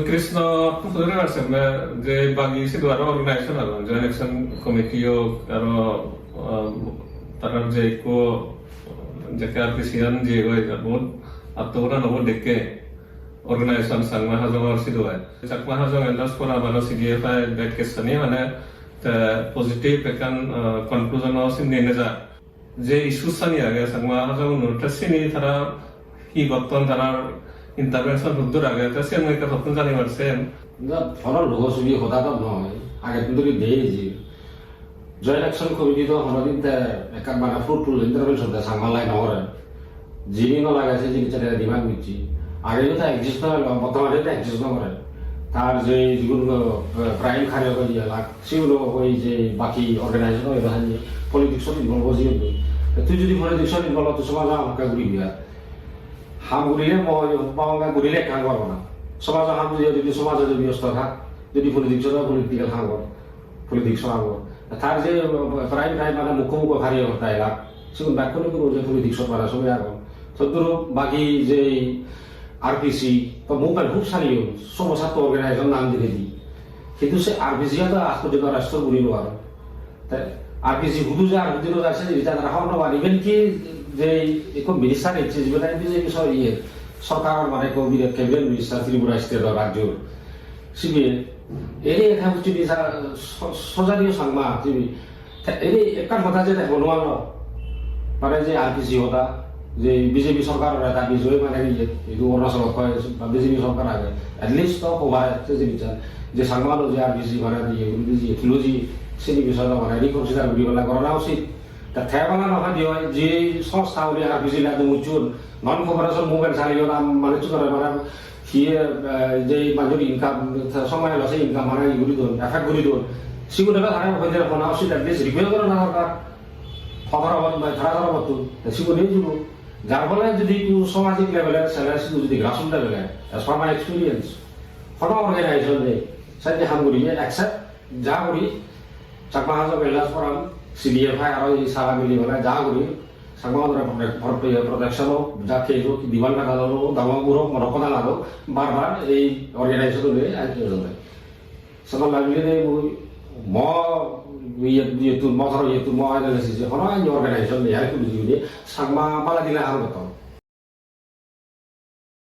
কৃষ্ণ ধরে আছে যে বাকি শুধু আরো অর্গানাইজেশন আর জয়েন্ট অ্যাকশন কমিটিও আরো তারা যে কো যেকে আর কি সিয়ান যে হয় বহুত আত্মগোটা নব দেখে অর্গানাইজেশন সাংমা হাজংর সিধু হয় চাকমা হাজং এন্ডাস করা মানে সিডিএফআই ব্যাক কেসনি মানে পজিটিভ একান কনক্লুজন সিনে নেজা যে ইস্যু সানি আগে সাংমা হাজং নোটাসিনি তারা কি গতন তারা ইন্টারভেনশন রুদ্দুর আগে তো সে মই কথা জানি পারছেন ফলর লোক ছবি হতা তো নয় আগে কিন্তু দেই জয়েন্ট অ্যাকশন কমিটি তো হনদিন একা মানে ফ্রুটফুল ইন্টারভেনশন দে সাংমালাই নহরে যিনি ন লাগাইছে যিনি চারে ডিমান্ড মিছি আগে তো এক্সিস্ট না বর্তমানে তো এক্সিস্ট না করে তার যে যেগুলো প্রাইম খারে হয়ে লাগ সেগুলো ওই যে বাকি অর্গানাইজেশন ওই বাহানি পলিটিক্স ইনভলভ হয়ে যাবে তুই যদি পলিটিক্স ইনভলভ তো সমাজ আমাকে ঘুরি দিয়া হাম ঘুরিলে বাংলা ঘুরিলে কাম করবো না সমাজ হাম যদি সমাজে যদি ব্যস্ত থাক যদি পলিটিক্যাল হাম পলিটিক্স হাম তার যে প্রাইম মানে মুখ্য হারিয়ে হতায় লাভ সেগুলো ব্যাখ্যা করবো যে পলিটিক্স মানে সবাই এখন সদ্যুর বাকি যে আরপিসি তো মুভমেন্ট খুব সারিয়ে সমস্যাত্ম অর্গানাইজেশন নাম দিয়ে দিই কিন্তু সে আরপিসি তো আজ পর্যন্ত রাষ্ট্র বলিল আর তাই আরপিসি হুদু যে আর হুদিরও আছে যেটা তারা হওয়া নবার ইভেন কি যে এখন মিনিস্টার হচ্ছে যেটা যে বিষয় ইয়ে সরকার মানে ক্যাবিনেট মিনিস্টার ত্রিপুরা স্টেট রাজ্য সিবিএ এর এটা হচ্ছে সজাতীয় সাংমা টিভি এর একটা কথা যে বনোয়া মানে যে আরপিসি হতা যে বিজেপি সরকার এটা বিজয় মানে এইটো অৰুণাচলত হয় বা বিজেপি সরকার আগে এটলিস্ট তো কবাই যে বিচার যে সাংমালো যে আরপিসি মানে দিয়ে যে ফিলোজি সেই বিষয়টা মানে রিকনসিডার করি পেলাই করা উচিত তা থেবালা নহয় দিয়ে যে সংস্থা হলে আরপিসি লাগে মুচুন নন কপারেশন মুভমেন্ট চালিয়ে নাম মানে চুকারে মানে সিয়ে যে মানুষের ইনকাম সময় লসে ইনকাম মানে ঘুরি দোন এফেক্ট ঘুরি দোন সেগুলো তারা হইতে শোনা উচিত এটলিস্ট রিপেয়ার করে না দরকার খবর হবত বা ধারা ধরা হতো সেগুলো নিয়ে যাব যার ফলে যদি সামাজিক লেভেলে সেলাইসি যদি গ্রাসরুট লেভেলে এজ পার মাই এক্সপিরিয়েন্স কোনো অর্গানাইজেশন নেই সাইডে হাম করি একসেপ্ট যা করি চাকমা হাজক এলাস ফরাম সিডিএফআই আর এই সারা মিলি বলে যা করি সাংমা প্রোটেকশন হোক যা খেয়ে হোক দিবান কাটা হোক দামাগুর হোক মরকনা লাগ বারবার এই অর্গানাইজেশন নিয়ে আয়োজন হয় সেটা লাগলে ম ইয়ে তুল ম ধরো ইয়ে তুল ম অর্গানাইজেশন কোনো অর্গানাইজেশন নেই আর কি বুঝি সাংমা মালা দিলে আর হতো